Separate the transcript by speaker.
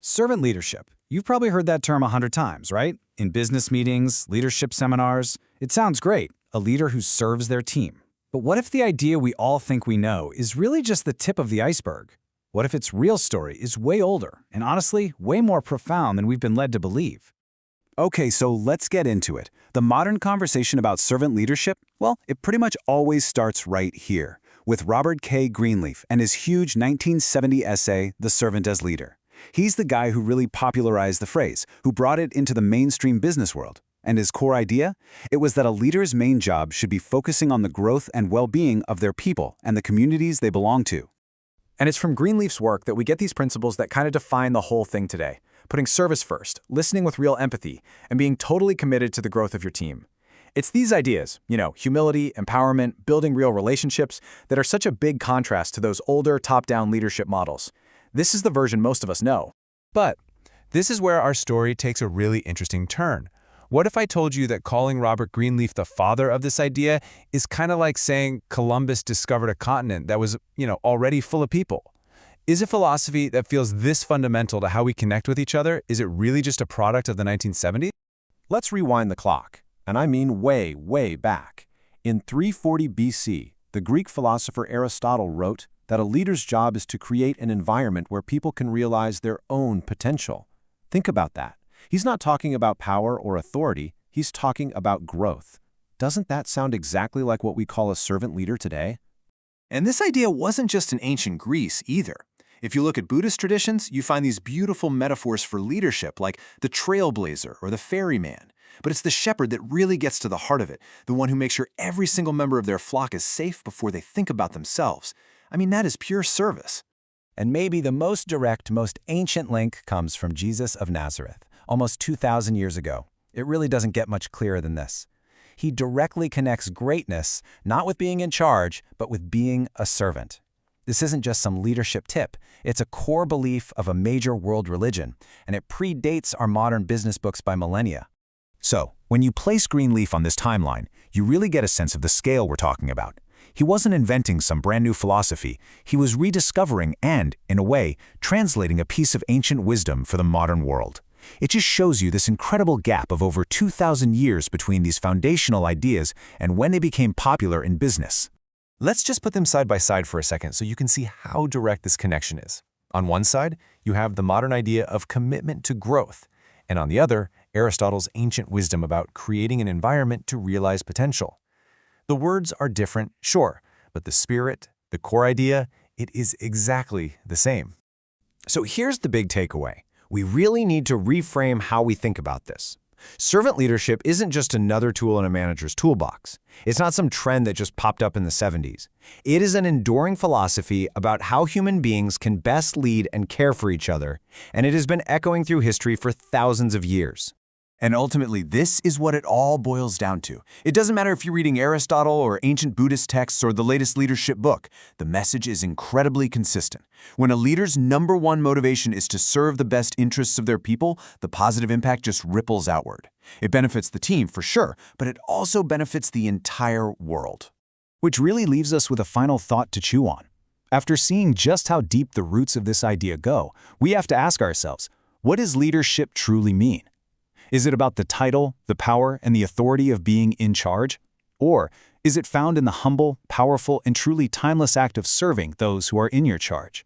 Speaker 1: Servant leadership. You've probably heard that term 100 times, right? In business meetings, leadership seminars. It sounds great, a leader who serves their team. But what if the idea we all think we know is really just the tip of the iceberg? What if its real story is way older and honestly, way more profound than we've been led to believe? Okay, so let's get into it. The modern conversation about servant leadership, well, it pretty much always starts right here, with Robert K. Greenleaf and his huge 1970 essay, The Servant as Leader. He's the guy who really popularized the phrase, who brought it into the mainstream business world. And his core idea? It was that a leader's main job should be focusing on the growth and well-being of their people and the communities they belong to. And it's from Greenleaf's work that we get these principles that kind of define the whole thing today, putting service first, listening with real empathy, and being totally committed to the growth of your team. It's these ideas, humility, empowerment, building real relationships, that are such a big contrast to those older top-down leadership models. This is the version most of us know.
Speaker 2: But this is where our story takes a really interesting turn. What if I told you that calling Robert Greenleaf the father of this idea is kind of like saying Columbus discovered a continent that was, already full of people? Is a philosophy that feels this fundamental to how we connect with each other, is it really just a product of the 1970s?
Speaker 3: Let's rewind the clock, and I mean way, way back. In 340 BC, the Greek philosopher Aristotle wrote that a leader's job is to create an environment where people can realize their own potential. Think about that. He's not talking about power or authority, he's talking about growth. Doesn't that sound exactly like what we call a servant leader today?
Speaker 4: And this idea wasn't just in ancient Greece either. If you look at Buddhist traditions, you find these beautiful metaphors for leadership, like the trailblazer or the ferryman. But it's the shepherd that really gets to the heart of it, the one who makes sure every single member of their flock is safe before they think about themselves. I mean, that is pure service.
Speaker 5: And maybe the most direct, most ancient link comes from Jesus of Nazareth, almost 2,000 years ago. It really doesn't get much clearer than this. He directly connects greatness, not with being in charge, but with being a servant. This isn't just some leadership tip. It's a core belief of a major world religion, and it predates our modern business books by millennia.
Speaker 1: So, when you place Greenleaf on this timeline, you really get a sense of the scale we're talking about. He wasn't inventing some brand new philosophy, he was rediscovering and, in a way, translating a piece of ancient wisdom for the modern world. It just shows you this incredible gap of over 2,000 years between these foundational ideas and when they became popular in business.
Speaker 2: Let's just put them side by side for a second so you can see how direct this connection is. On one side, you have the modern idea of commitment to growth, and on the other, Aristotle's ancient wisdom about creating an environment to realize potential. The words are different, sure, but the spirit, the core idea, it is exactly the same.
Speaker 5: So here's the big takeaway. We really need to reframe how we think about this. Servant leadership isn't just another tool in a manager's toolbox. It's not some trend that just popped up in the 70s. It is an enduring philosophy about how human beings can best lead and care for each other, and it has been echoing through history for thousands of years.
Speaker 4: And ultimately, this is what it all boils down to. It doesn't matter if you're reading Aristotle or ancient Buddhist texts or the latest leadership book. The message is incredibly consistent. When a leader's #1 motivation is to serve the best interests of their people, the positive impact just ripples outward. It benefits the team, for sure, but it also benefits the entire world.
Speaker 1: Which really leaves us with a final thought to chew on. After seeing just how deep the roots of this idea go, we have to ask ourselves, what does leadership truly mean? Is it about the title, the power, and the authority of being in charge? Or is it found in the humble, powerful, and truly timeless act of serving those who are in your charge?